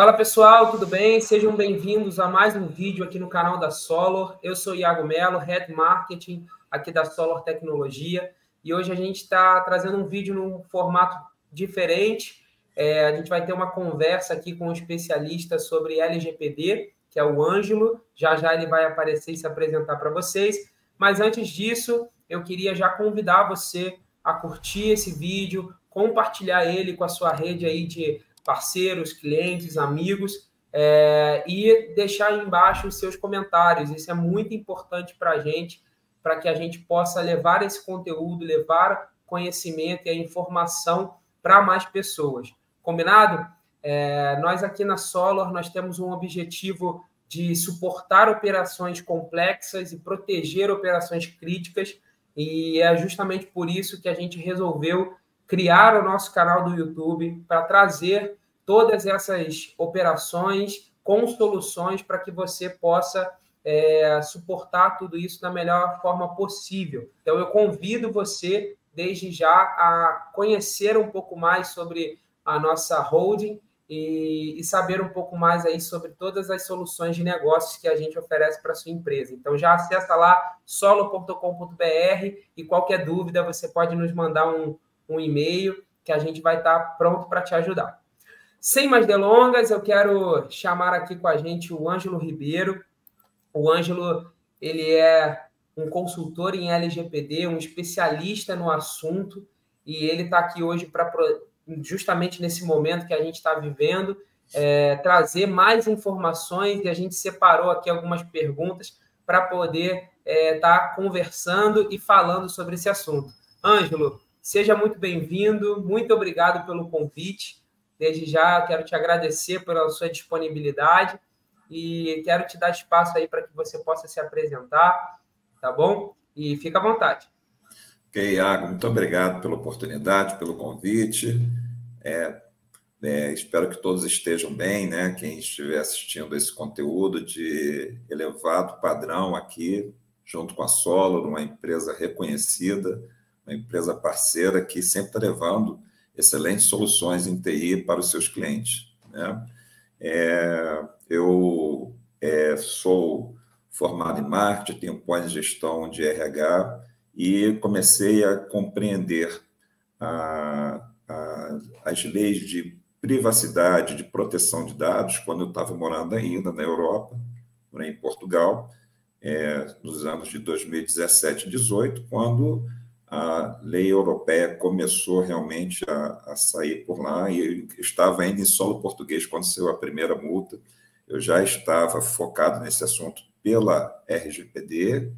Fala pessoal, tudo bem? Sejam bem-vindos a mais um vídeo aqui no canal da Solor. Eu sou Iago Melo, Head Marketing aqui da Solor Tecnologia, e hoje a gente está trazendo um vídeo num formato diferente. A gente vai ter uma conversa aqui com um especialista sobre LGPD, que é o Ângelo. Já já ele vai aparecer e se apresentar para vocês. Mas antes disso, eu queria já convidar você a curtir esse vídeo, compartilhar ele com a sua rede aí de parceiros, clientes, amigos, e deixar aí embaixo os seus comentários. Isso é muito importante para a gente, para que a gente possa levar esse conteúdo, levar conhecimento e a informação para mais pessoas. Combinado? Nós aqui na Solor, nós temos um objetivo de suportar operações complexas e proteger operações críticas, e é justamente por isso que a gente resolveu criar o nosso canal do YouTube para trazer todas essas operações com soluções para que você possa suportar tudo isso da melhor forma possível. Então, eu convido você, desde já, a conhecer um pouco mais sobre a nossa holding e saber um pouco mais aí sobre todas as soluções de negócios que a gente oferece para a sua empresa. Então, já acessa lá solor.com.br e qualquer dúvida você pode nos mandar um e-mail que a gente vai estar pronto para te ajudar. Sem mais delongas, eu quero chamar aqui com a gente o Ângelo Ribeiro. O Ângelo, ele é um consultor em LGPD, um especialista no assunto, e ele está aqui hoje para, justamente nesse momento que a gente está vivendo, trazer mais informações, e a gente separou aqui algumas perguntas para poder estar conversando e falando sobre esse assunto. Ângelo, seja muito bem-vindo, muito obrigado pelo convite. Desde já, quero te agradecer pela sua disponibilidade e quero te dar espaço aí para que você possa se apresentar, tá bom? E fica à vontade. Ok, Iago, muito obrigado pela oportunidade, pelo convite. Espero que todos estejam bem, né? Quem estiver assistindo esse conteúdo de elevado padrão aqui, junto com a Solor, uma empresa reconhecida, uma empresa parceira que sempre está levando excelentes soluções em TI para os seus clientes, né? Eu sou formado em marketing, tenho pós-gestão de RH e comecei a compreender as leis de privacidade, de proteção de dados, quando eu estava morando ainda na Europa, morei em Portugal, nos anos de 2017 e 2018, quando a lei europeia começou realmente a sair por lá, e eu estava ainda em solo português quando saiu a primeira multa. Eu já estava focado nesse assunto pela RGPD,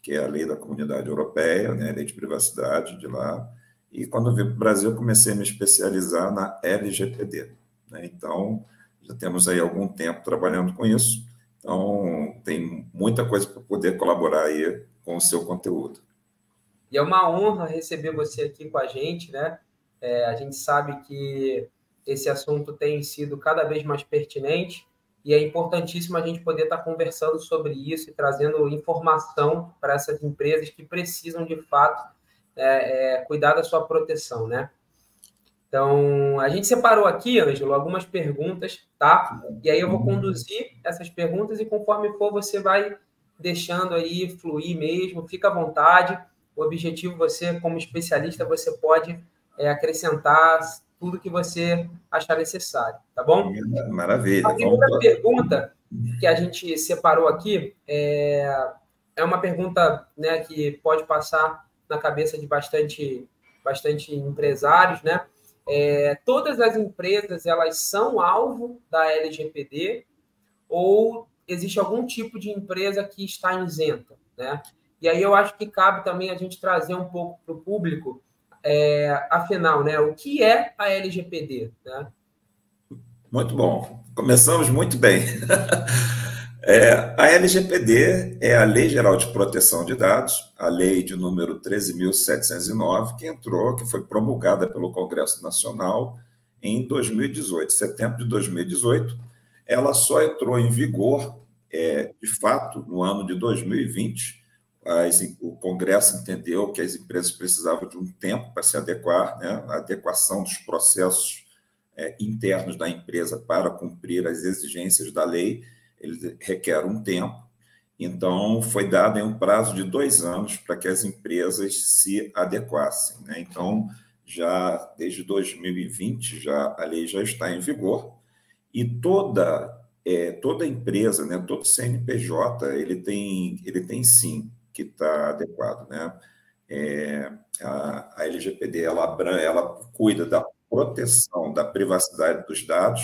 que é a lei da Comunidade Europeia, né, a lei de privacidade de lá, e quando eu vim para o Brasil, eu comecei a me especializar na LGPD, né? Então, já temos aí algum tempo trabalhando com isso, então tem muita coisa para poder colaborar aí com o seu conteúdo. E é uma honra receber você aqui com a gente, né? A gente sabe que esse assunto tem sido cada vez mais pertinente e é importantíssimo a gente poder estar conversando sobre isso e trazendo informação para essas empresas que precisam, de fato, cuidar da sua proteção, né? Então, a gente separou aqui, Ângelo, algumas perguntas, tá? E aí eu vou conduzir essas perguntas e conforme for, você vai deixando aí fluir mesmo, fica à vontade. O objetivo, você, como especialista, você pode acrescentar tudo que você achar necessário, tá bom? Maravilha. A primeira pergunta que a gente separou aqui é uma pergunta, né, que pode passar na cabeça de bastante empresários, né? Todas as empresas, elas são alvo da LGPD ou existe algum tipo de empresa que está isenta, né? E aí eu acho que cabe também a gente trazer um pouco para o público, afinal, né, o que é a LGPD, né? Muito bom. Começamos muito bem. A LGPD é a Lei Geral de Proteção de Dados, a lei de número 13.709, que foi promulgada pelo Congresso Nacional em 2018, setembro de 2018. Ela só entrou em vigor, de fato, no ano de 2020. O Congresso entendeu que as empresas precisavam de um tempo para se adequar, né? A adequação dos processos internos da empresa para cumprir as exigências da lei, ele requer um tempo. Então, foi dado um prazo de 2 anos para que as empresas se adequassem, né? Então, já desde 2020, a lei já está em vigor e toda empresa, né, todo CNPJ, ele tem sim que está adequado, né? A LGPD ela cuida da proteção da privacidade dos dados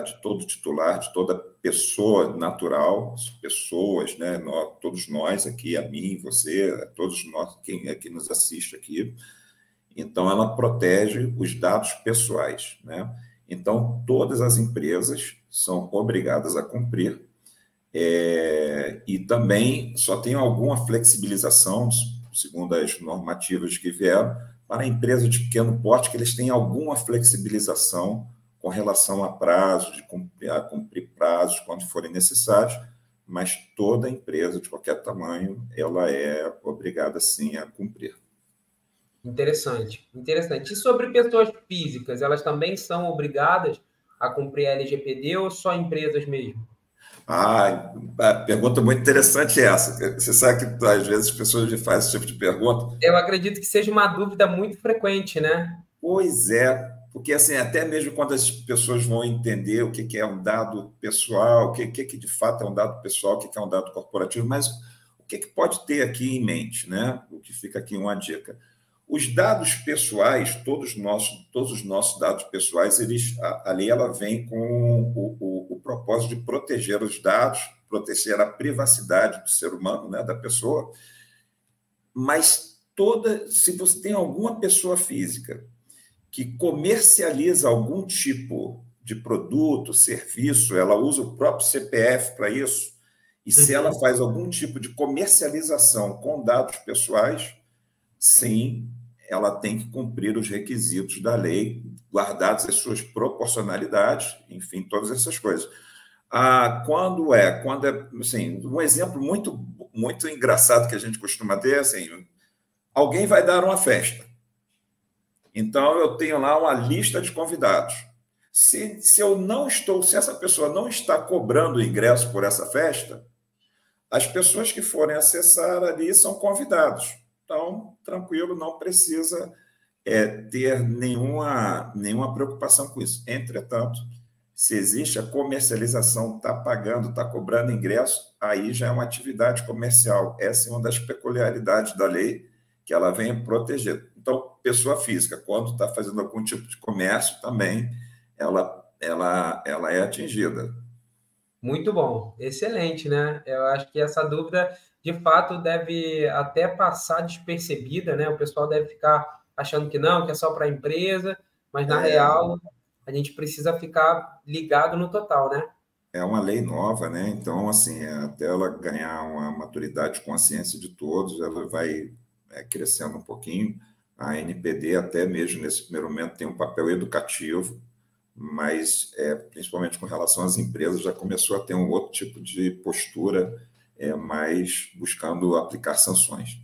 de todo titular, de toda pessoa natural, pessoas, né? Todos nós aqui, a mim, você, todos nós, quem é que nos assiste aqui. Então, ela protege os dados pessoais, né? Então, todas as empresas são obrigadas a cumprir, e também só tem alguma flexibilização, segundo as normativas que vieram, para empresas de pequeno porte, que eles têm alguma flexibilização com relação a prazos, a cumprir prazos quando forem necessários, mas toda empresa de qualquer tamanho, ela é obrigada, sim, a cumprir. Interessante, interessante. E sobre pessoas físicas, elas também são obrigadas a cumprir a LGPD ou só empresas mesmo? A pergunta muito interessante é essa. Você sabe que às vezes as pessoas me fazem esse tipo de pergunta. Eu acredito que seja uma dúvida muito frequente, né? Pois é, porque assim, até mesmo quando as pessoas vão entender o que é um dado pessoal, o que de fato é um dado pessoal, o que é um dado corporativo, mas o que pode ter aqui em mente, né? O que fica aqui uma dica. Os dados pessoais, todos os nossos dados pessoais, a lei ela vem com o propósito de proteger os dados, proteger a privacidade do ser humano, né, da pessoa, mas se você tem alguma pessoa física que comercializa algum tipo de produto, serviço, ela usa o próprio CPF para isso, e se ela faz algum tipo de comercialização com dados pessoais, sim, ela tem que cumprir os requisitos da lei, guardadas as suas proporcionalidades, enfim, todas essas coisas. Quando assim, um exemplo muito engraçado que a gente costuma ter é assim, alguém vai dar uma festa. Então, eu tenho lá uma lista de convidados. Se essa pessoa não está cobrando o ingresso por essa festa, as pessoas que forem acessar ali são convidados. Então, tranquilo, não precisa ter nenhuma preocupação com isso. Entretanto, se existe a comercialização, está pagando, está cobrando ingresso, aí já é uma atividade comercial. Essa é uma das peculiaridades da lei, que ela vem proteger. Então, pessoa física, quando está fazendo algum tipo de comércio, também ela é atingida. Muito bom, excelente, né? Eu acho que essa dúvida, de fato, deve até passar despercebida, né? O pessoal deve ficar achando que não, que é só para a empresa, mas na real a gente precisa ficar ligado no total, né? É uma lei nova, né? Então, assim, até ela ganhar uma maturidade, consciência de todos, ela vai crescendo um pouquinho. A NPD, até mesmo nesse primeiro momento, tem um papel educativo, mas principalmente com relação às empresas, já começou a ter um outro tipo de postura, mais buscando aplicar sanções.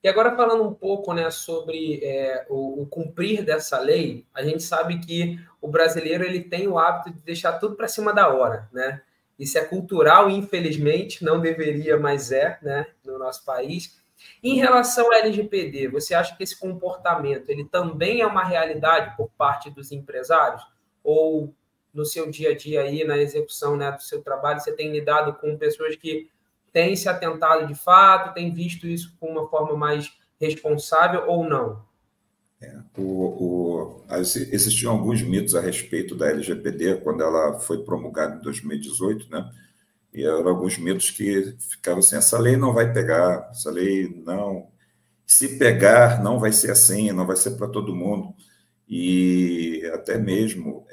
E agora falando um pouco, né, sobre o cumprir dessa lei, a gente sabe que o brasileiro ele tem o hábito de deixar tudo para cima da hora, né? Isso é cultural, infelizmente, não deveria, mas né, no nosso país. Em relação à LGPD, você acha que esse comportamento ele também é uma realidade por parte dos empresários? Ou no seu dia a dia aí, na execução, né, do seu trabalho, você tem lidado com pessoas que têm se atentado de fato, têm visto isso com uma forma mais responsável ou não? Existiam alguns mitos a respeito da LGPD quando ela foi promulgada em 2018, né? E eram alguns mitos que ficavam assim, essa lei não vai pegar, essa lei não... Se pegar, não vai ser assim, não vai ser para todo mundo. E até mesmo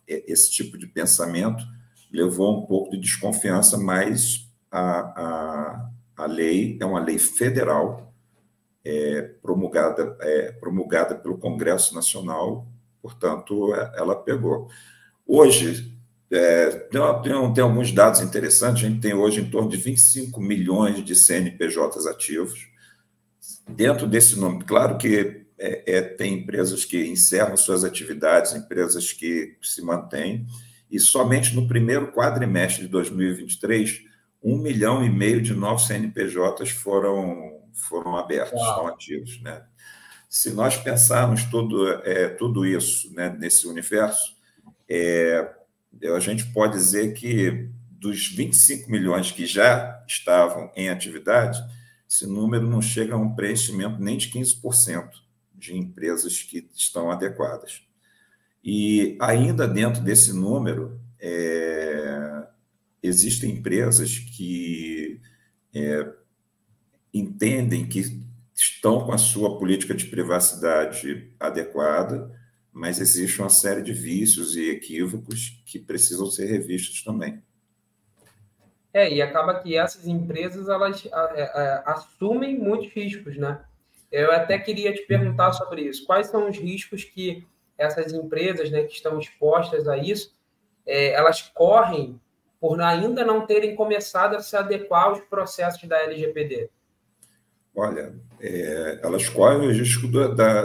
esse tipo de pensamento levou um pouco de desconfiança, mas a lei é uma lei federal, promulgada pelo Congresso Nacional, portanto, ela pegou. Hoje, tem alguns dados interessantes, a gente tem hoje em torno de 25 milhões de CNPJs ativos, Dentro desse número, claro que tem empresas que encerram suas atividades, empresas que se mantêm, e somente no primeiro quadrimestre de 2023, 1,5 milhão de novos CNPJs foram abertos, estão Uau. ativos, né? Se nós pensarmos tudo isso, né, nesse universo, a gente pode dizer que dos 25 milhões que já estavam em atividade, esse número não chega a um preenchimento nem de 15% de empresas que estão adequadas. E ainda dentro desse número, existem empresas que entendem que estão com a sua política de privacidade adequada, mas existe uma série de vícios e equívocos que precisam ser revistos também. E acaba que essas empresas elas assumem muitos riscos, né? Eu até queria te perguntar sobre isso. Quais são os riscos que essas empresas, né, que estão expostas a isso, elas correm por ainda não terem começado a se adequar aos processos da LGPD? Olha, elas correm o risco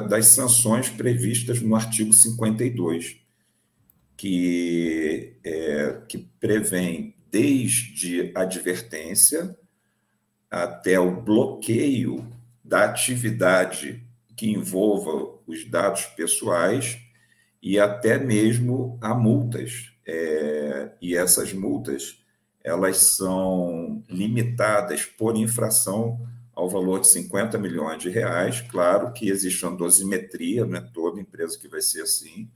das sanções previstas no artigo 52, que prevém desde advertência até o bloqueio da atividade que envolva os dados pessoais e até mesmo a multas. E essas multas, elas são limitadas por infração ao valor de 50 milhões de reais. Claro que existe uma dosimetria, não é toda empresa que vai ser assim,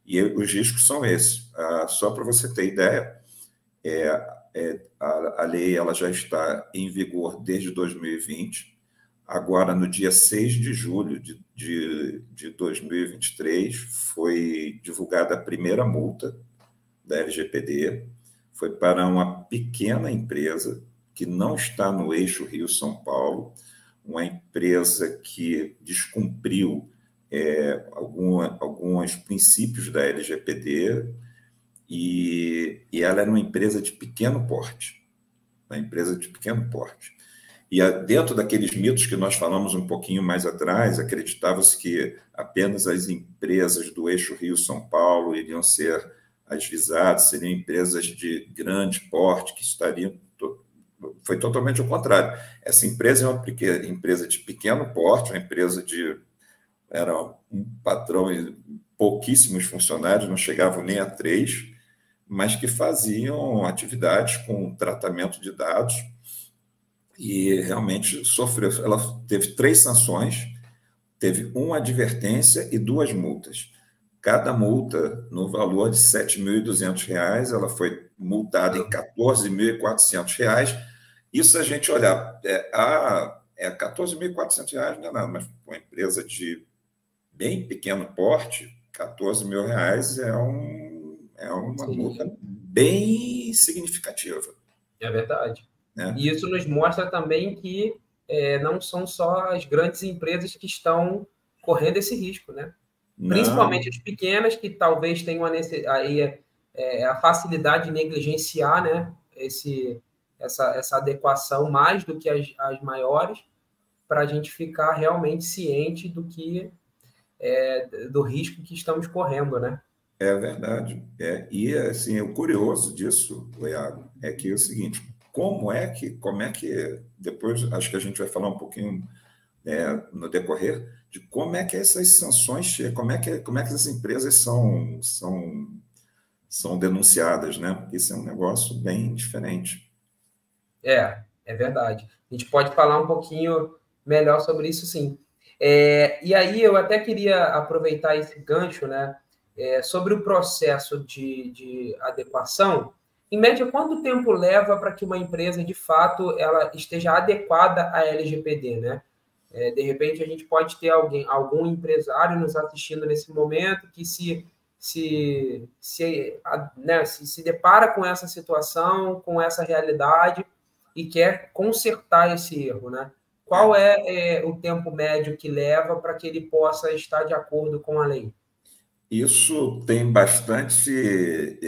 e os riscos são esses. Só para você ter ideia, a lei ela já está em vigor desde 2020. Agora, no dia 6 de julho de 2023, foi divulgada a primeira multa da LGPD. Foi para uma pequena empresa que não está no eixo Rio-São Paulo, uma empresa que descumpriu alguns princípios da LGPD, e ela era uma empresa de pequeno porte. Uma empresa de pequeno porte. E dentro daqueles mitos que nós falamos um pouquinho mais atrás, acreditava-se que apenas as empresas do eixo Rio-São Paulo iriam ser as visadas, seriam empresas de grande porte que estariam... Foi totalmente o contrário. Essa empresa é uma empresa de pequeno porte, uma empresa era um patrão e pouquíssimos funcionários, não chegavam nem a 3, mas que faziam atividades com tratamento de dados e realmente sofreu. Ela teve 3 sanções, teve uma advertência e 2 multas. Cada multa no valor de R$ 7.200, ela foi multada em R$ 14.400. Isso a gente olhar, R$ 14.400 não é nada, mas uma empresa de bem pequeno porte, R$ 14.000 é uma multa bem significativa. É verdade. Né? E isso nos mostra também que não são só as grandes empresas que estão correndo esse risco, né? Não. Principalmente as pequenas, que talvez tenham a facilidade de negligenciar, né, essa adequação mais do que as maiores, para a gente ficar realmente ciente do risco que estamos correndo, né? É verdade. E assim, o curioso disso, Iago, é que é o seguinte: como é que depois acho que a gente vai falar um pouquinho no decorrer de como é que essas sanções chegam, como é que essas empresas são denunciadas, né? Isso é um negócio bem diferente. É verdade. A gente pode falar um pouquinho melhor sobre isso, sim. E aí eu até queria aproveitar esse gancho, né? Sobre o processo de adequação. Em média, quanto tempo leva para que uma empresa, de fato, ela esteja adequada à LGPD, né? De repente, a gente pode ter algum empresário nos assistindo nesse momento que se depara com essa situação, com essa realidade e quer consertar esse erro, né? Qual é o tempo médio que leva para que ele possa estar de acordo com a lei? Isso tem bastante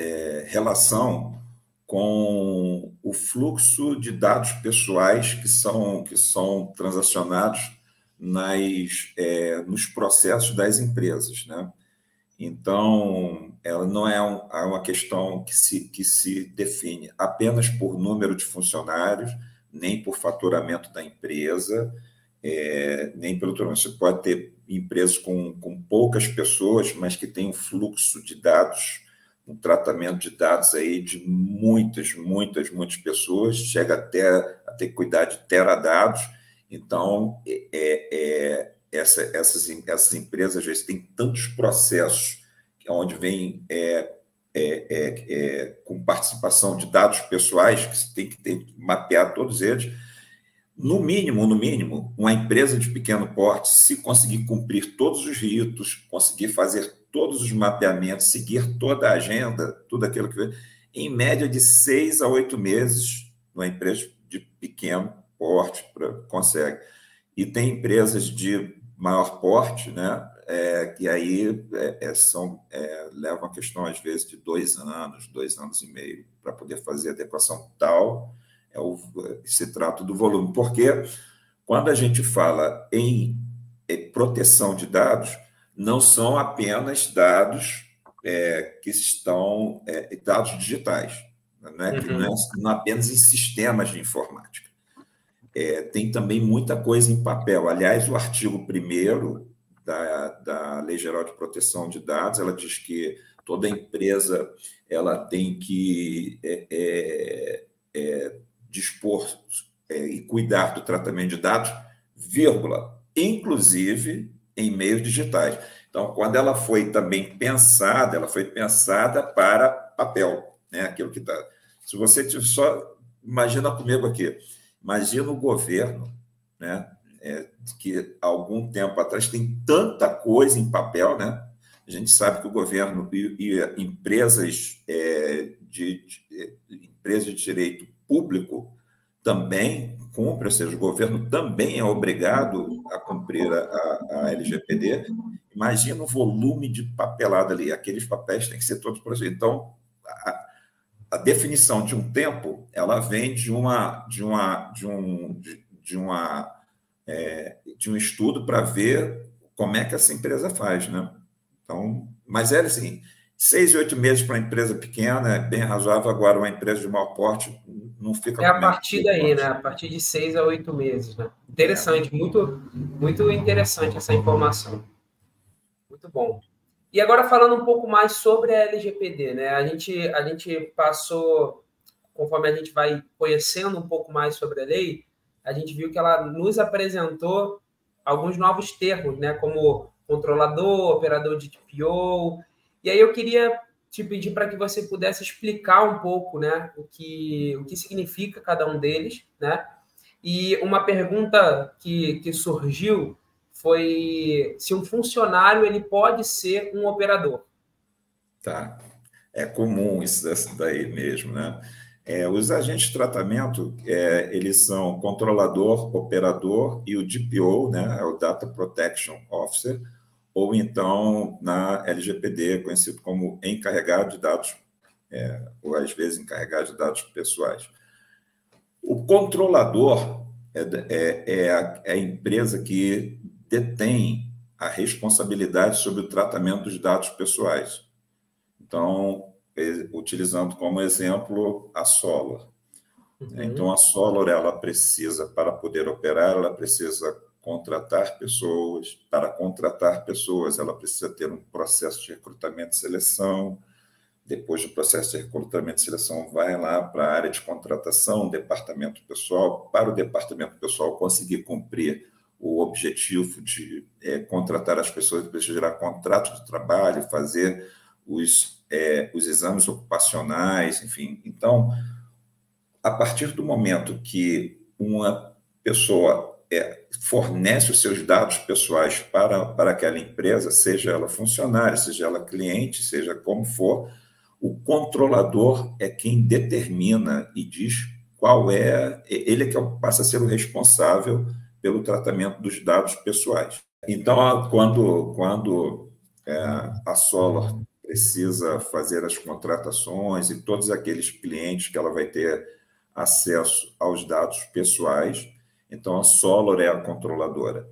relação com o fluxo de dados pessoais que são transacionados nos processos das empresas, né? Então, ela não é uma questão que se define apenas por número de funcionários, nem por faturamento da empresa, nem pelo tamanho. Você pode ter empresas com poucas pessoas, mas que têm um fluxo de dados, um tratamento de dados aí de muitas pessoas, chega até a ter que cuidar de teradados. Então, essas empresas, às vezes, têm tantos processos onde vem com participação de dados pessoais, que você tem que mapear todos eles. No mínimo, uma empresa de pequeno porte, se conseguir cumprir todos os ritos, conseguir fazer todos os mapeamentos, seguir toda a agenda, tudo aquilo que... Em média de 6 a 8 meses, uma empresa de pequeno porte consegue. E tem empresas de maior porte, né? Que aí levam a questão, às vezes, de 2 anos e meio, para poder fazer a adequação tal. Se trata do volume, porque quando a gente fala em proteção de dados, não são apenas dados que estão dados digitais, não é apenas em sistemas de informática. Tem também muita coisa em papel. Aliás, o artigo 1º da Lei Geral de Proteção de Dados, ela diz que toda empresa ela tem que dispor e cuidar do tratamento de dados, vírgula, inclusive em meios digitais. Então, quando ela foi também pensada, ela foi pensada para papel, né? Aquilo que está... Se você só imagina comigo aqui, imagina o governo, né? Que há algum tempo atrás tem tanta coisa em papel, né? A gente sabe que o governo e empresas de direito público também cumpre, ou seja, o governo também é obrigado a cumprir a LGPD. Imagina o volume de papelada ali, aqueles papéis têm que ser todos produzidos. Então, a definição de um tempo, ela vem de um estudo para ver como é que essa empresa faz, né? Então, mas assim, 6 e 8 meses para uma empresa pequena é bem razoável. Agora, uma empresa de maior porte não fica... A partir daí, né? A partir de 6 a 8 meses, né? Interessante, muito interessante essa informação. Muito bom. E agora falando um pouco mais sobre a LGPD, né? A gente passou, conforme a gente vai conhecendo um pouco mais sobre a lei, a gente viu que ela nos apresentou alguns novos termos, né? Como controlador, operador de TPO. E aí eu queria te pedir para que você pudesse explicar um pouco, né, o que significa cada um deles, né? E uma pergunta que surgiu foi se um funcionário ele pode ser um operador. Tá. É comum isso daí mesmo, né? Os agentes de tratamento, eles são controlador, operador e o DPO, né, é o Data Protection Officer, ou então na LGPD, conhecido como encarregado de dados, ou às vezes encarregado de dados pessoais. O controlador é a empresa que detém a responsabilidade sobre o tratamento dos dados pessoais. Então, utilizando como exemplo a Solor. Então, a Solor, ela precisa, para poder operar, ela precisa contratar pessoas. Para contratar pessoas, ela precisa ter um processo de recrutamento e seleção. Depois do processo de recrutamento e seleção, vai lá para a área de contratação, departamento pessoal. Para o departamento pessoal conseguir cumprir o objetivo de contratar as pessoas, precisa gerar contrato de trabalho, fazer os exames ocupacionais, enfim. Então, a partir do momento que uma pessoa fornece os seus dados pessoais para aquela empresa, seja ela funcionário, seja ela cliente, seja como for, o controlador é quem determina e diz qual ele é que passa a ser o responsável pelo tratamento dos dados pessoais. Então, quando a Solor precisa fazer as contratações e todos aqueles clientes que ela vai ter acesso aos dados pessoais, então a Solor é a controladora.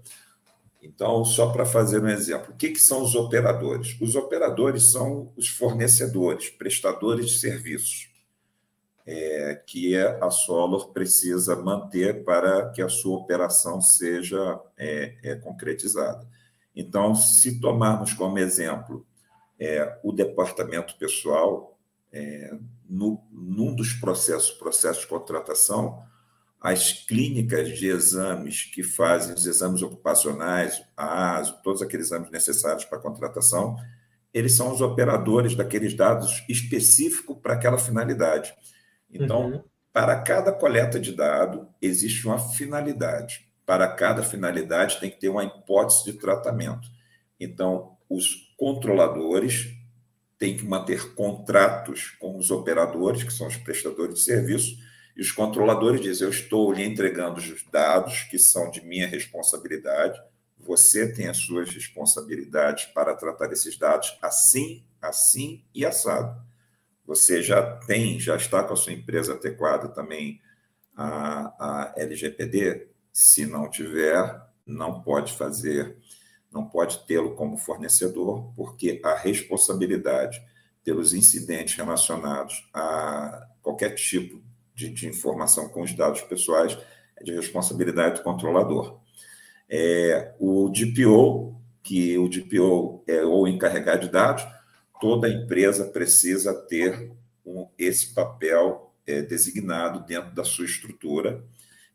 Então, só para fazer um exemplo, o que são os operadores? Os operadores são os fornecedores, prestadores de serviços, que a Solor precisa manter para que a sua operação seja concretizada. Então, se tomarmos como exemplo o departamento pessoal, num dos processos de contratação, as clínicas de exames que fazem os exames ocupacionais, a ASO, todos aqueles exames necessários para a contratação, eles são os operadores daqueles dados específicos para aquela finalidade. Então, para cada coleta de dado, existe uma finalidade. Para cada finalidade, tem que ter uma hipótese de tratamento. Então, os controladores têm que manter contratos com os operadores, que são os prestadores de serviço, e os controladores dizem: eu estou lhe entregando os dados que são de minha responsabilidade, você tem as suas responsabilidades para tratar esses dados assim, assim e assado. Você já está com a sua empresa adequada também a LGPD? Se não tiver, não pode tê-lo como fornecedor, porque a responsabilidade pelos incidentes relacionados a qualquer tipo de informação com os dados pessoais é de responsabilidade do controlador. O DPO, que o DPO é o encarregado de dados, toda empresa precisa ter esse papel designado dentro da sua estrutura.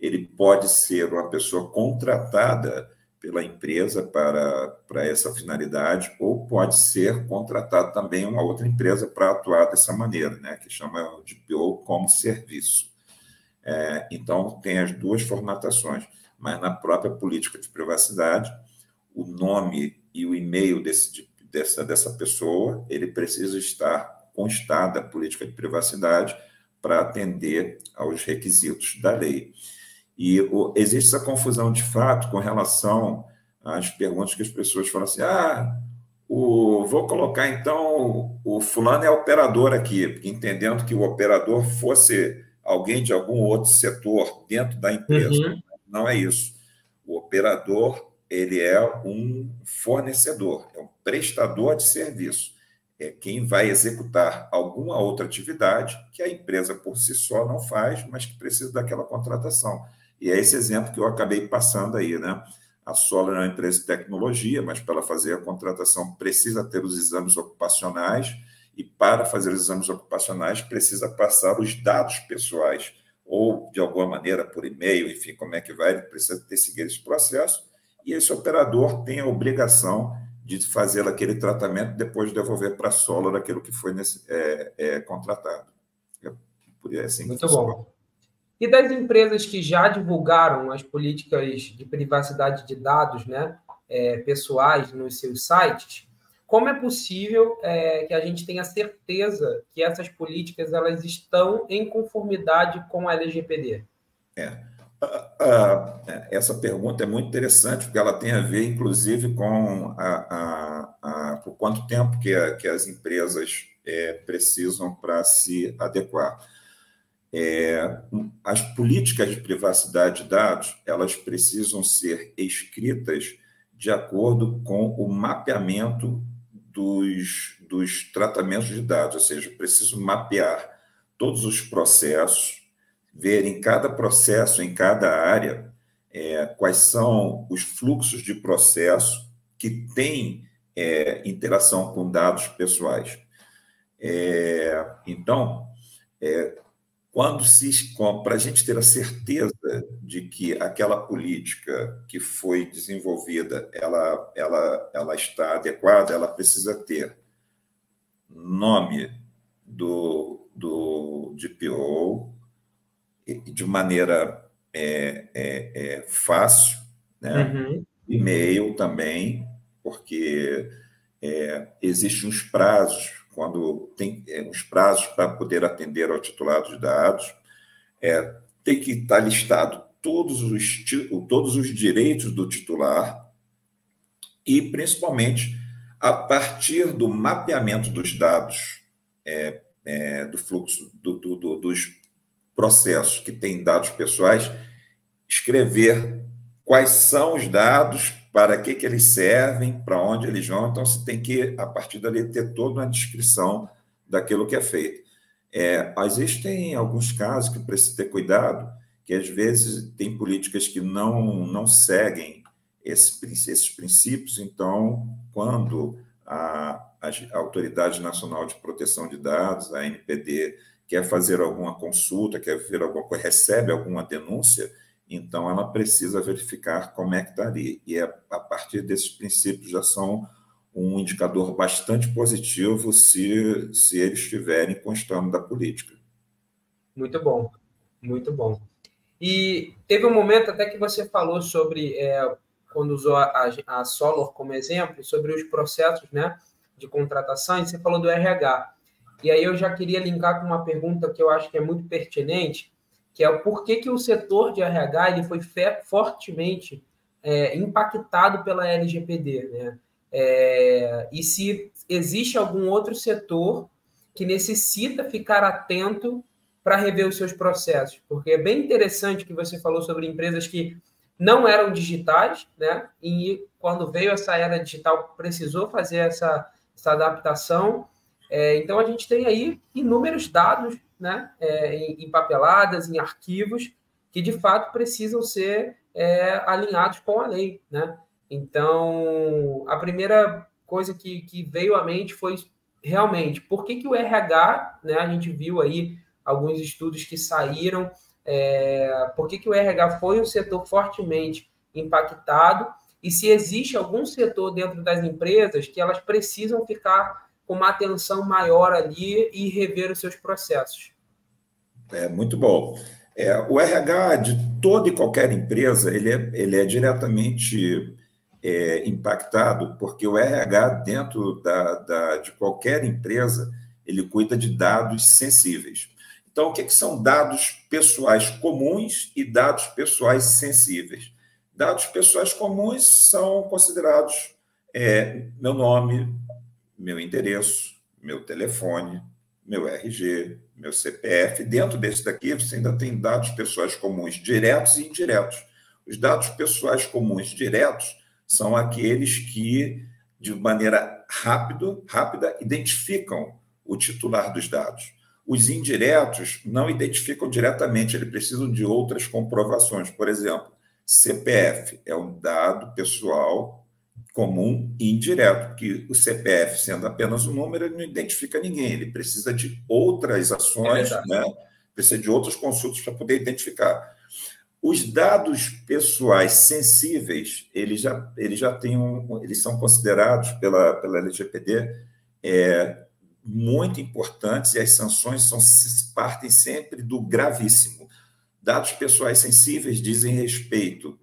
Ele pode ser uma pessoa contratada pela empresa para essa finalidade, ou pode ser contratado também uma outra empresa para atuar dessa maneira, né, que chama de DPO como serviço. Então, tem as duas formatações, mas na própria política de privacidade, o nome e o e-mail dessa pessoa, ele precisa estar constado da política de privacidade para atender aos requisitos da lei. E existe essa confusão de fato com relação às perguntas que as pessoas falam assim: vou colocar então o fulano é operador aqui, entendendo que o operador fosse alguém de algum outro setor dentro da empresa. Não é isso. O operador, ele é um fornecedor, é um prestador de serviço. É quem vai executar alguma outra atividade que a empresa por si só não faz, mas que precisa daquela contratação. E é esse exemplo que eu acabei passando aí, né? A Solor é uma empresa de tecnologia, mas para ela fazer a contratação precisa ter os exames ocupacionais, e para fazer os exames ocupacionais precisa passar os dados pessoais, ou de alguma maneira por e-mail, enfim, como é que vai, ele precisa seguir esse processo, e esse operador tem a obrigação de fazer aquele tratamento depois de devolver para a Solor aquilo que foi contratado. Assim muito bom. E das empresas que já divulgaram as políticas de privacidade de dados, né, pessoais nos seus sites, como é possível que a gente tenha certeza que essas políticas elas estão em conformidade com a LGPD? Essa pergunta é muito interessante, porque ela tem a ver, inclusive, com por quanto tempo que as empresas precisam para se adequar. As políticas de privacidade de dados, elas precisam ser escritas de acordo com o mapeamento dos tratamentos de dados, ou seja, preciso mapear todos os processos, ver em cada processo, em cada área, quais são os fluxos de processo que têm interação com dados pessoais. Então, para a gente ter a certeza de que aquela política que foi desenvolvida ela está adequada, ela precisa ter nome do DPO de maneira fácil, né? E-mail também, porque existem uns prazos, quando tem uns prazos para poder atender ao titulado de dados, tem que estar listado todos os direitos do titular e, principalmente, a partir do mapeamento dos dados, do fluxo dos processos que têm dados pessoais, escrever quais são os dados para que eles servem, para onde eles vão. Então, você tem que, a partir dali, ter toda uma descrição daquilo que é feito. Existem alguns casos que precisa ter cuidado, que às vezes tem políticas que não seguem esses princípios. Então, quando a Autoridade Nacional de Proteção de Dados, a ANPD, quer fazer alguma consulta, quer ver alguma coisa, recebe alguma denúncia, então ela precisa verificar como é que está ali. E a partir desses princípios já são um indicador bastante positivo se eles estiverem constando da política. Muito bom, muito bom. E teve um momento até que você falou sobre, quando usou a Solor como exemplo, sobre os processos, né, de contratação, e você falou do RH. E aí eu já queria linkar com uma pergunta que eu acho que é muito pertinente, que é o porquê que o setor de RH ele foi fortemente impactado pela LGPD, né? E se existe algum outro setor que necessita ficar atento para rever os seus processos, porque é bem interessante que você falou sobre empresas que não eram digitais, né? E quando veio essa era digital, precisou fazer essa adaptação. Então, a gente tem aí inúmeros dados, né? Em papeladas, em arquivos, que de fato precisam ser alinhados com a lei, né? Então, a primeira coisa que veio à mente foi realmente por que o RH, né? A gente viu aí alguns estudos que saíram, por que o RH foi um setor fortemente impactado e se existe algum setor dentro das empresas que elas precisam ficar com uma atenção maior ali e rever os seus processos. Muito bom. O RH de toda e qualquer empresa, ele é diretamente impactado, porque o RH, dentro de qualquer empresa, ele cuida de dados sensíveis. Então, o que são dados pessoais comuns e dados pessoais sensíveis? Dados pessoais comuns são considerados meu nome, meu endereço, meu telefone, meu RG, meu CPF. Dentro desse daqui, você ainda tem dados pessoais comuns diretos e indiretos. Os dados pessoais comuns diretos são aqueles que, de maneira rápida, identificam o titular dos dados. Os indiretos não identificam diretamente, eles precisam de outras comprovações. Por exemplo, CPF é um dado pessoal comum e indireto, que o CPF, sendo apenas um número, ele não identifica ninguém, ele precisa de outras ações, né? Precisa de outras consultas para poder identificar. Os dados pessoais sensíveis, eles são considerados pela LGPD muito importantes, e as sanções partem sempre do gravíssimo. Dados pessoais sensíveis dizem respeito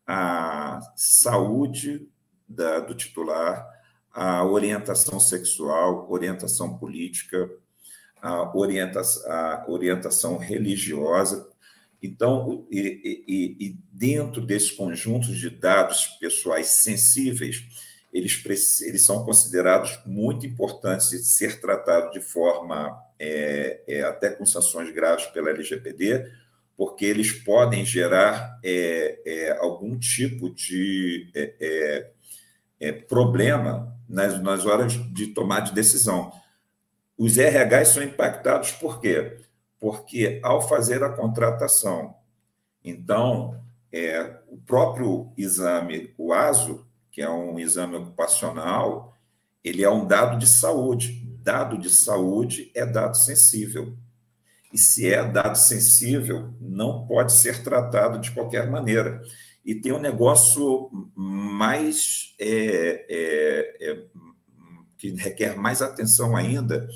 à saúde do titular, à orientação sexual, orientação política, à orientação religiosa. Então, dentro desses conjuntos de dados pessoais sensíveis, eles são considerados muito importantes de ser tratados de forma, até com sanções graves pela LGPD, porque eles podem gerar algum tipo de problema nas horas de tomar de decisão. Os RHs são impactados por quê? Porque, ao fazer a contratação, então, o próprio exame, o ASO, que é um exame ocupacional, ele é um dado de saúde. Dado de saúde é dado sensível. E se é dado sensível, não pode ser tratado de qualquer maneira. E tem um negócio mais que requer mais atenção ainda,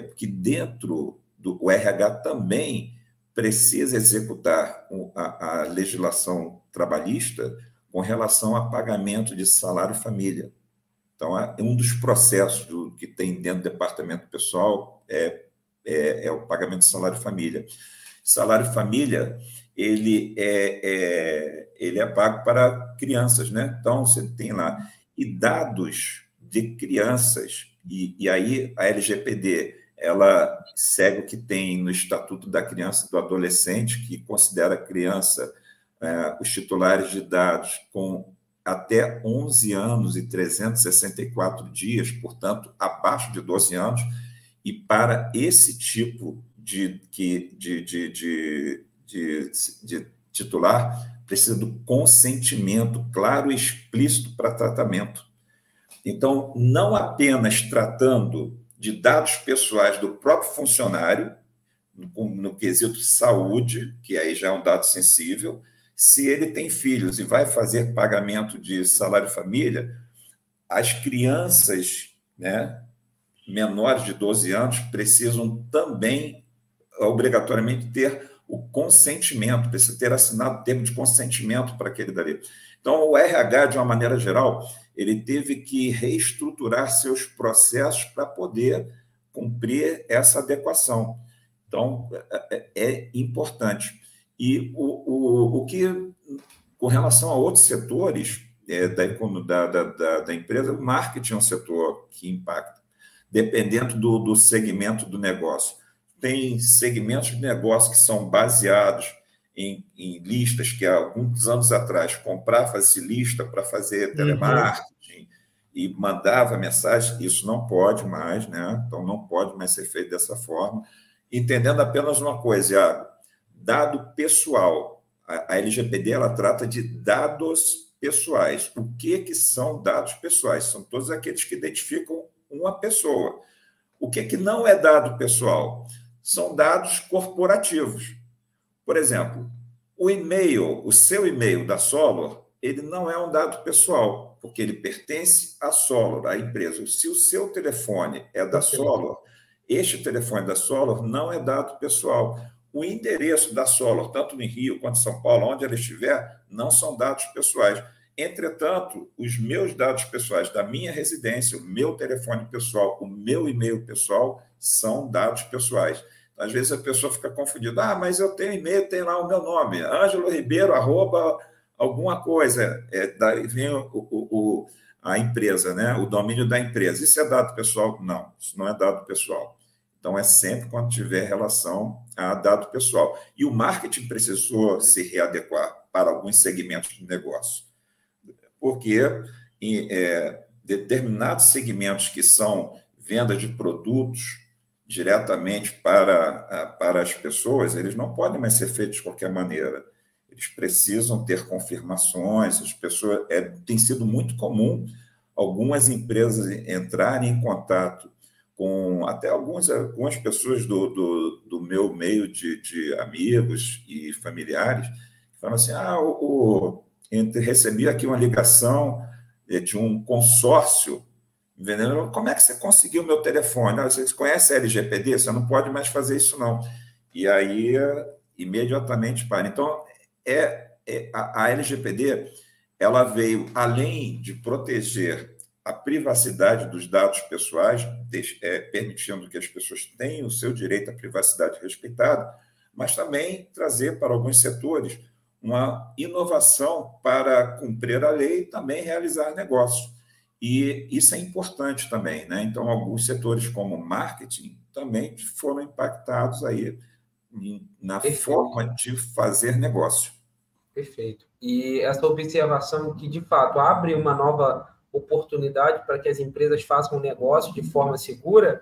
porque dentro do RH também precisa executar a legislação trabalhista com relação a pagamento de salário-família. Então, um dos processos que tem dentro do departamento pessoal é o pagamento de salário-família. Salário-família, ele é pago para crianças, né? Então, você tem lá. E dados de crianças, e aí a LGPD, ela segue o que tem no Estatuto da Criança e do Adolescente, que considera a criança, os titulares de dados com até 11 anos e 364 dias, portanto, abaixo de 12 anos, e para esse tipo de titular, precisa do consentimento claro e explícito para tratamento. Então, não apenas tratando de dados pessoais do próprio funcionário, no quesito saúde, que aí já é um dado sensível, se ele tem filhos e vai fazer pagamento de salário-família, as crianças, né, menores de 12 anos precisam também, obrigatoriamente, ter o consentimento, precisa ter assinado o termo de consentimento para aquele dali. Então, o RH, de uma maneira geral, ele teve que reestruturar seus processos para poder cumprir essa adequação. Então, é importante. E o que, com relação a outros setores da empresa, o marketing é um setor que impacta, dependendo do segmento do negócio. Tem segmentos de negócio que são baseados em listas que, há alguns anos atrás, comprava-se lista para fazer telemarketing e mandava mensagem. Isso não pode mais, né? Então, não pode mais ser feito dessa forma. Entendendo apenas uma coisa, Iago, dado pessoal. A LGPD ela trata de dados pessoais. O que são dados pessoais? São todos aqueles que identificam uma pessoa. O que não é dado pessoal? São dados corporativos. Por exemplo, o e-mail, o seu e-mail da Solor, ele não é um dado pessoal, porque ele pertence à Solor, à empresa. Se o seu telefone é da Solor, este telefone da Solor não é dado pessoal. O endereço da Solor, tanto no Rio quanto em São Paulo, onde ela estiver, não são dados pessoais. Entretanto, os meus dados pessoais da minha residência, o meu telefone pessoal, o meu e-mail pessoal, são dados pessoais. Às vezes a pessoa fica confundida. Ah, mas eu tenho e-mail, tem lá o meu nome, Ângelo Ribeiro, @ alguma coisa. Daí vem a empresa, né? O domínio da empresa. Isso é dado pessoal? Não, isso não é dado pessoal. Então, é sempre quando tiver relação a dado pessoal. E o marketing precisou se readequar para alguns segmentos de negócio, porque em determinados segmentos que são venda de produtos diretamente para as pessoas, eles não podem mais ser feitos de qualquer maneira. Eles precisam ter confirmações. As pessoas, tem sido muito comum algumas empresas entrarem em contato com até algumas pessoas do meu meio de amigos e familiares, que falam assim, recebi aqui uma ligação de um consórcio, entendeu? Como é que você conseguiu o meu telefone? Você conhece a LGPD? Você não pode mais fazer isso, não. E aí, imediatamente, para. Então, a LGPD, ela veio, além de proteger a privacidade dos dados pessoais, permitindo que as pessoas tenham o seu direito à privacidade respeitado, mas também trazer para alguns setores uma inovação para cumprir a lei e também realizar negócios. E isso é importante também, né? Então, alguns setores como marketing também foram impactados aí na forma de fazer negócio. Perfeito. E essa observação que, de fato, abre uma nova oportunidade para que as empresas façam um negócio de forma segura,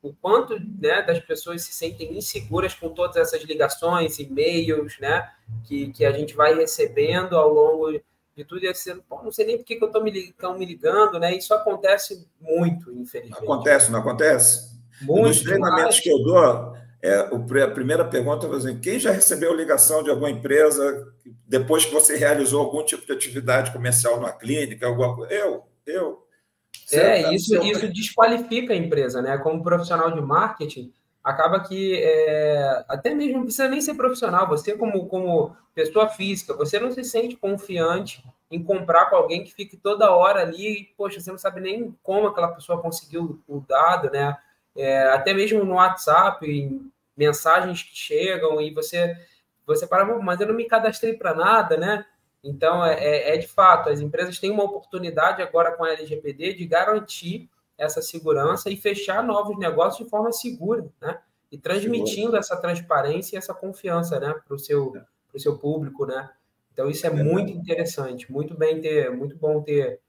o quanto, né, das pessoas se sentem inseguras com todas essas ligações, e-mails, né, que a gente vai recebendo ao longo de tudo, e assim, não sei nem por que estão me ligando, né? Isso acontece muito, infelizmente. Acontece, não acontece? Muito. Nos treinamentos que eu dou, a primeira pergunta é assim, quem já recebeu ligação de alguma empresa depois que você realizou algum tipo de atividade comercial na clínica, alguma coisa? Eu. Isso desqualifica a empresa, né? Como profissional de marketing, acaba que até mesmo não precisa nem ser profissional, você como pessoa física, você não se sente confiante em comprar com alguém que fique toda hora ali, e, poxa, você não sabe nem como aquela pessoa conseguiu o dado, né? Até mesmo no WhatsApp, em mensagens que chegam, e você para, mas eu não me cadastrei para nada, né? Então, de fato, as empresas têm uma oportunidade agora com a LGPD de garantir essa segurança e fechar novos negócios de forma segura, né? E transmitindo essa transparência e essa confiança, né, para o seu público, né? Então, isso É é muito verdade. interessante, muito bom ter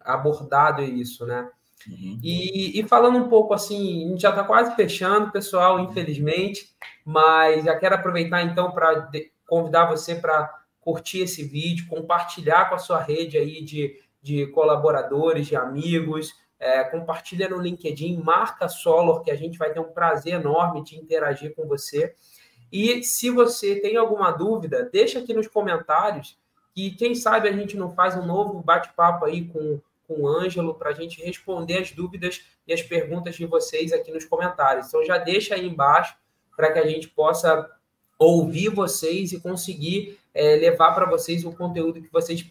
abordado isso, né? Uhum. E falando um pouco assim, a gente já está quase fechando, pessoal, infelizmente, mas já quero aproveitar então para convidar você para curtir esse vídeo, compartilhar com a sua rede aí de colaboradores, de amigos, compartilha no LinkedIn, marca Solor, que a gente vai ter um prazer enorme de interagir com você. E se você tem alguma dúvida, deixa aqui nos comentários, que quem sabe a gente não faz um novo bate-papo aí com o Ângelo para a gente responder as dúvidas e as perguntas de vocês aqui nos comentários. Então já deixa aí embaixo para que a gente possa ouvir vocês e conseguir levar para vocês o conteúdo que vocês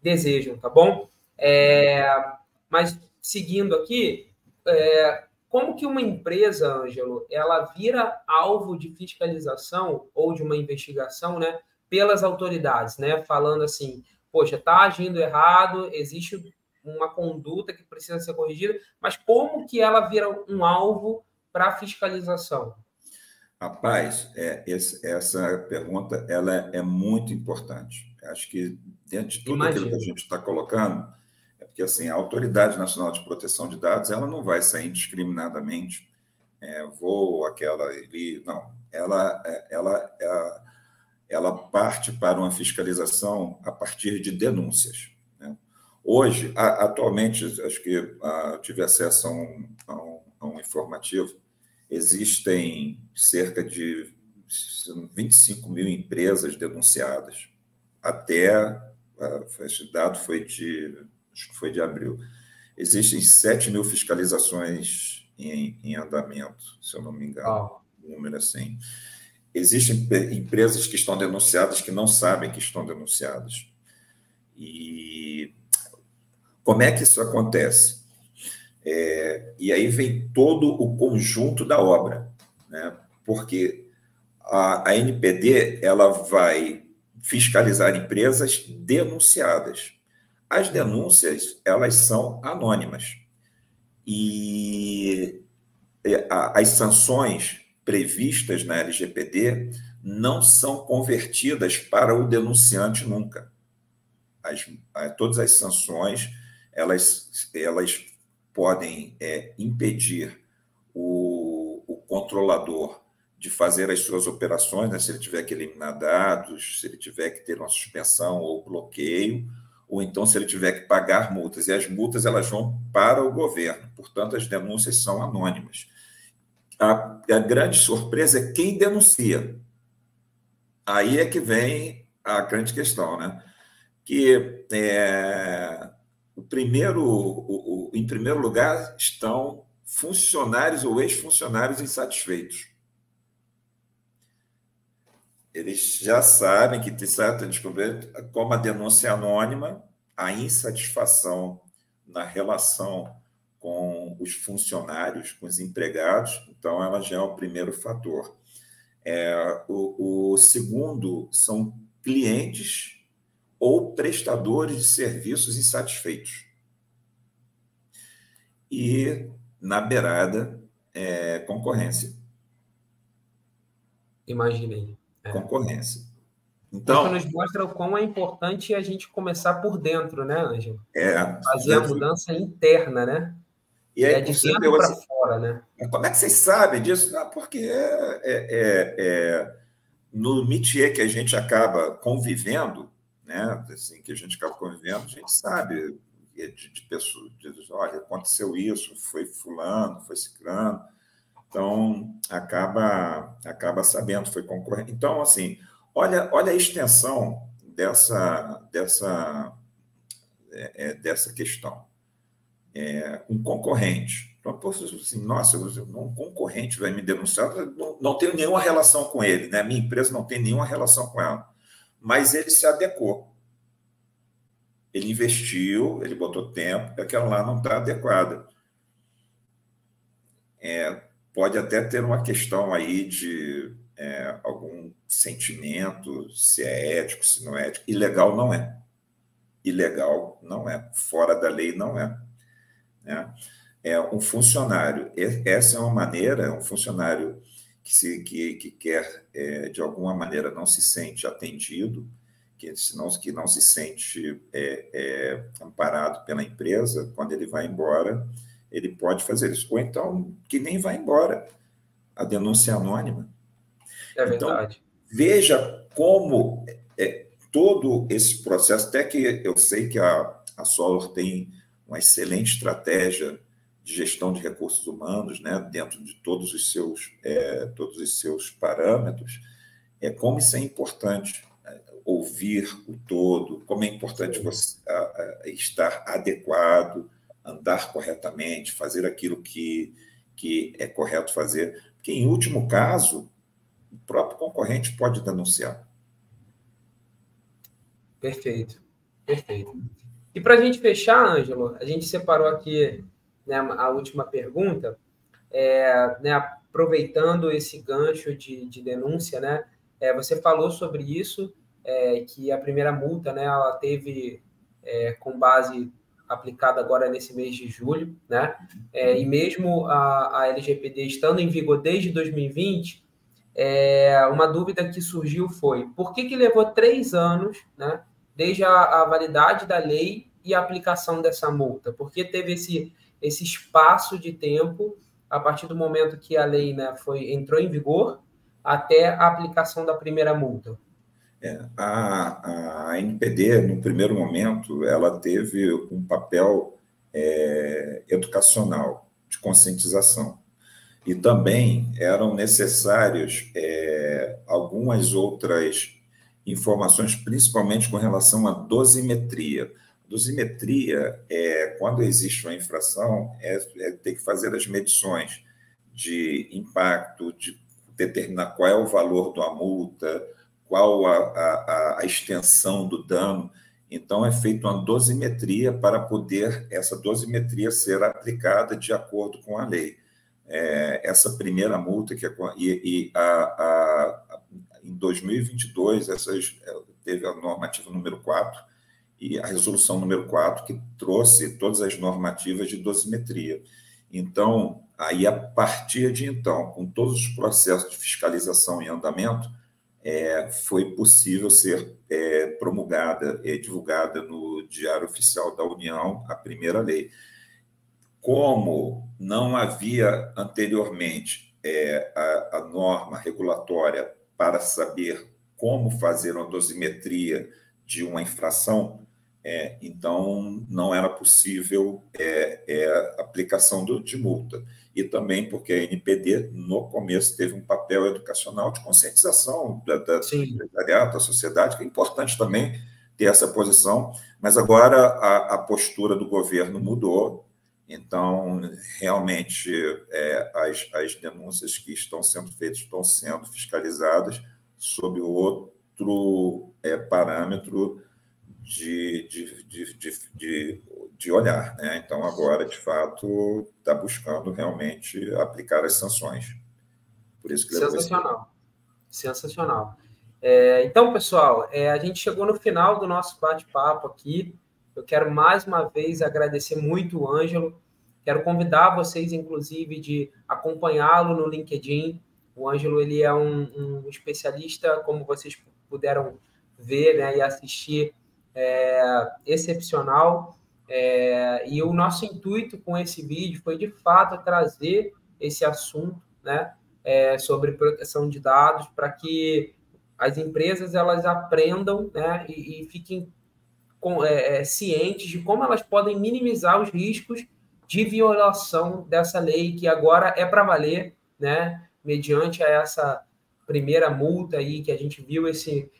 desejam, tá bom? Mas seguindo aqui, como que uma empresa, Ângelo, ela vira alvo de fiscalização ou de uma investigação, né, pelas autoridades, né, falando assim, poxa, está agindo errado, existe uma conduta que precisa ser corrigida, mas como que ela vira um alvo para fiscalização? Rapaz, essa pergunta ela é muito importante. Acho que dentro de tudo aquilo que a Imagino. gente está colocando, é porque assim, a Autoridade Nacional de Proteção de Dados ela não vai sair indiscriminadamente, vou aquela ali, não. Ela parte para uma fiscalização a partir de denúncias, né? Hoje, atualmente, acho que tive acesso a um informativo. Existem cerca de 25 mil empresas denunciadas. Até, esse dado acho que foi de abril. Existem 7 mil fiscalizações em andamento, se eu não me engano, um número assim. Existem empresas que estão denunciadas que não sabem que estão denunciadas. E como é que isso acontece? E aí vem todo o conjunto da obra, né? Porque a NPD ela vai fiscalizar empresas denunciadas. As denúncias elas são anônimas e as sanções previstas na LGPD não são convertidas para o denunciante nunca. Todas as sanções elas podem impedir o controlador de fazer as suas operações, né, se ele tiver que eliminar dados, se ele tiver que ter uma suspensão ou bloqueio, ou então se ele tiver que pagar multas. E as multas elas vão para o governo, portanto, as denúncias são anônimas. A grande surpresa é quem denuncia. Aí é que vem a grande questão, né? Que em primeiro lugar estão funcionários ou ex-funcionários insatisfeitos. Eles já sabem que tem descobrir como a denúncia anônima, a insatisfação na relação com os funcionários, com os empregados, então ela já é o primeiro fator. O segundo são clientes ou prestadores de serviços insatisfeitos. E, na beirada, concorrência. Imaginei. Concorrência. Isso Então, nos mostra o quão é importante a gente começar por dentro, né, Ângelo? Fazer a já, mudança interna, né? e É aí de você dentro deu para assim, fora, né? como é que vocês sabem disso? Não, porque no métier que a gente acaba convivendo, né, assim, que a gente acaba convivendo, a gente sabe de pessoas, olha, aconteceu isso, foi fulano, foi ciclano, então acaba sabendo, foi concorrente. Então, assim, olha a extensão dessa questão. Um concorrente. Então, assim, nossa, um concorrente vai me denunciar, não tenho nenhuma relação com ele, né? Minha empresa não tem nenhuma relação com ela. Mas ele se adequou. Ele investiu, ele botou tempo, aquela lá não está adequada. Pode até ter uma questão aí de algum sentimento, se é ético, se não é ético. Ilegal não é. Ilegal não é. Fora da lei não é. Né? Um funcionário. Essa é uma maneira, um funcionário que quer, de alguma maneira, não se sente atendido, que não se sente amparado pela empresa, quando ele vai embora, ele pode fazer isso. Ou então, que nem vai embora, a denúncia é anônima. É Então, verdade. veja como todo esse processo, até que eu sei que a Solor tem uma excelente estratégia de gestão de recursos humanos, né, dentro de todos os seus parâmetros, como isso é importante, ouvir o todo, como é importante você estar adequado, andar corretamente, fazer aquilo que é correto fazer, porque, em último caso, o próprio concorrente pode denunciar. Perfeito, perfeito. E para a gente fechar, Ângelo, a gente separou aqui, né, a última pergunta, né, aproveitando esse gancho de denúncia, né, você falou sobre isso, que a primeira multa, né, ela teve com base aplicada agora nesse mês de julho, né, e mesmo a LGPD estando em vigor desde 2020, uma dúvida que surgiu foi por que levou 3 anos, né, desde a validade da lei e a aplicação dessa multa? Porque teve esse espaço de tempo a partir do momento que a lei, né, entrou em vigor até a aplicação da primeira multa? A NPD, no primeiro momento, ela teve um papel educacional, de conscientização. E também eram necessários algumas outras informações, principalmente com relação à dosimetria. Dosimetria quando existe uma infração, ter que fazer as medições de impacto, de determinar qual é o valor da multa, qual a extensão do dano. Então, é feita uma dosimetria para poder essa dosimetria ser aplicada de acordo com a lei. Essa primeira multa, em 2022, teve a normativa número 4 e a resolução número 4, que trouxe todas as normativas de dosimetria. Então, aí, a partir de então, com todos os processos de fiscalização em andamento, foi possível ser promulgada e divulgada no Diário Oficial da União a primeira lei. Como não havia anteriormente a norma regulatória para saber como fazer uma dosimetria de uma infração, então não era possível aplicação de multa. E também porque a NPD, no começo, teve um papel educacional de conscientização da sociedade, que é importante também ter essa posição, mas agora a postura do governo mudou. Então, realmente, as denúncias que estão sendo feitas estão sendo fiscalizadas sob outro parâmetro de olhar, né? Então, agora, de fato, está buscando realmente aplicar as sanções. Por isso que levou esse tempo. Sensacional, sensacional. Então, pessoal, a gente chegou no final do nosso bate-papo aqui. Eu quero mais uma vez agradecer muito o Ângelo. Quero convidar vocês, inclusive, de acompanhá-lo no LinkedIn. O Ângelo, ele é um especialista, como vocês puderam ver, né, e assistir, excepcional. E o nosso intuito com esse vídeo foi, de fato, trazer esse assunto, né, sobre proteção de dados, para que as empresas elas aprendam, né, e fiquem cientes de como elas podem minimizar os riscos de violação dessa lei, que agora é para valer, né, mediante essa primeira multa aí que a gente viu esse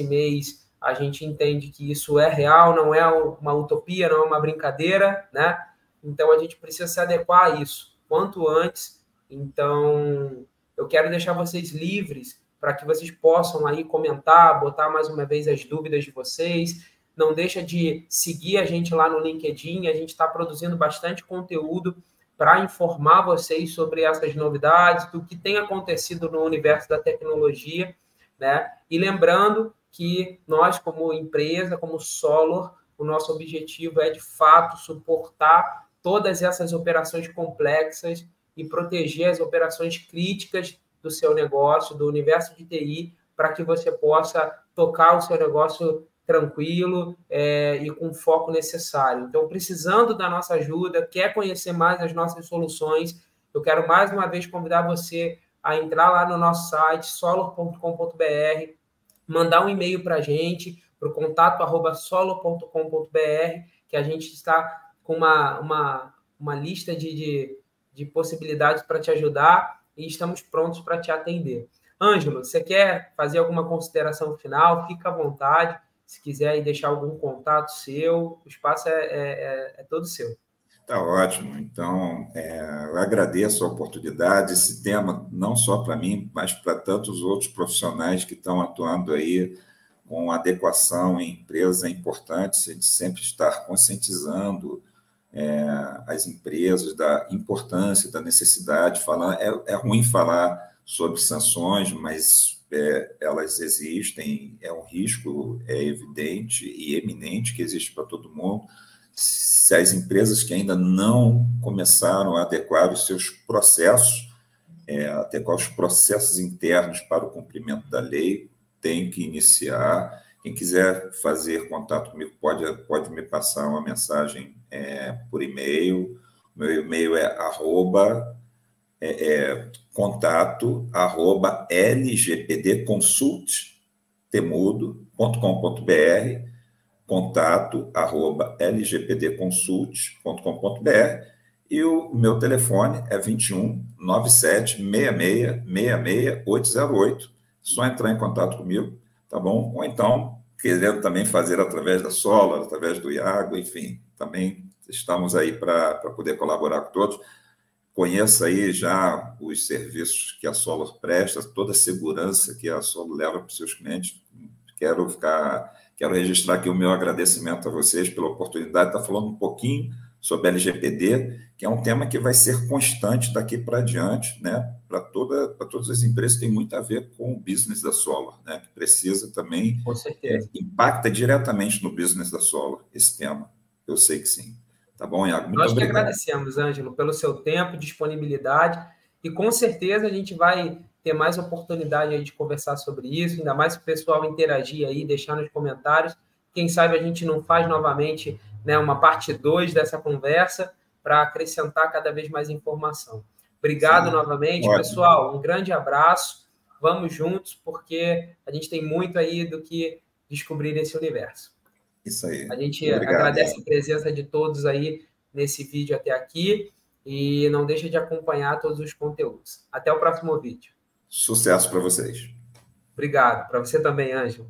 mês. A gente entende que isso é real, não é uma utopia, não é uma brincadeira, né? Então, a gente precisa se adequar a isso quanto antes. Então, eu quero deixar vocês livres para que vocês possam aí comentar, botar mais uma vez as dúvidas de vocês. Não deixa de seguir a gente lá no LinkedIn. A gente está produzindo bastante conteúdo para informar vocês sobre essas novidades, do que tem acontecido no universo da tecnologia, né? E lembrando que nós, como empresa, como Solor, o nosso objetivo é, de fato, suportar todas essas operações complexas e proteger as operações críticas do seu negócio, do universo de TI, para que você possa tocar o seu negócio tranquilo e com o foco necessário. Então, precisando da nossa ajuda, quer conhecer mais as nossas soluções, eu quero mais uma vez convidar você a entrar lá no nosso site, solor.com.br, mandar um e-mail para a gente, para o contato@solor.com.br, que a gente está com uma lista de possibilidades para te ajudar e estamos prontos para te atender. Ângelo, você quer fazer alguma consideração final? Fica à vontade. Se quiser deixar algum contato seu, o espaço é todo seu. Tá ótimo. Então, eu agradeço a oportunidade. Esse tema, não só para mim, mas para tantos outros profissionais que estão atuando aí com adequação em empresas, é importante a gente sempre estar conscientizando as empresas da importância, da necessidade. É ruim falar sobre sanções, mas elas existem, é um risco evidente e eminente que existe para todo mundo. Se as empresas que ainda não começaram a adequar os seus processos, adequar os processos internos para o cumprimento da lei, tem que iniciar. Quem quiser fazer contato comigo pode me passar uma mensagem por e-mail. Meu e-mail é contato@lgpdconsult.com.br, contato@lgpdconsult.com.br, e o meu telefone é 21 97 66 66 808. Só entrar em contato comigo, tá bom? Ou então, querendo também fazer através da Solor, através do Iago, enfim, também estamos aí para poder colaborar com todos. Conheça aí já os serviços que a Solor presta, toda a segurança que a Solor leva para os seus clientes. Quero registrar aqui o meu agradecimento a vocês pela oportunidade de estar falando um pouquinho sobre LGPD, que é um tema que vai ser constante daqui para adiante, né? Para todas as empresas, tem muito a ver com o business da Solor, né? Que precisa também, Com certeza. Impacta diretamente no business da Solor, esse tema. Eu sei que sim. Tá bom, Iago? Muito Nós que obrigado. agradecemos, Ângelo, pelo seu tempo, disponibilidade, e com certeza a gente vai ter mais oportunidade aí de conversar sobre isso, ainda mais se o pessoal interagir aí, deixar nos comentários. Quem sabe a gente não faz novamente, né, uma parte 2 dessa conversa para acrescentar cada vez mais informação. Obrigado novamente, Ótimo. pessoal. Um grande abraço. Vamos juntos, porque a gente tem muito aí do que descobrir nesse universo. Isso aí. A gente agradece a presença de todos aí nesse vídeo até aqui e não deixa de acompanhar todos os conteúdos. Até o próximo vídeo. Sucesso para vocês. Obrigado. Para você também, Ângelo.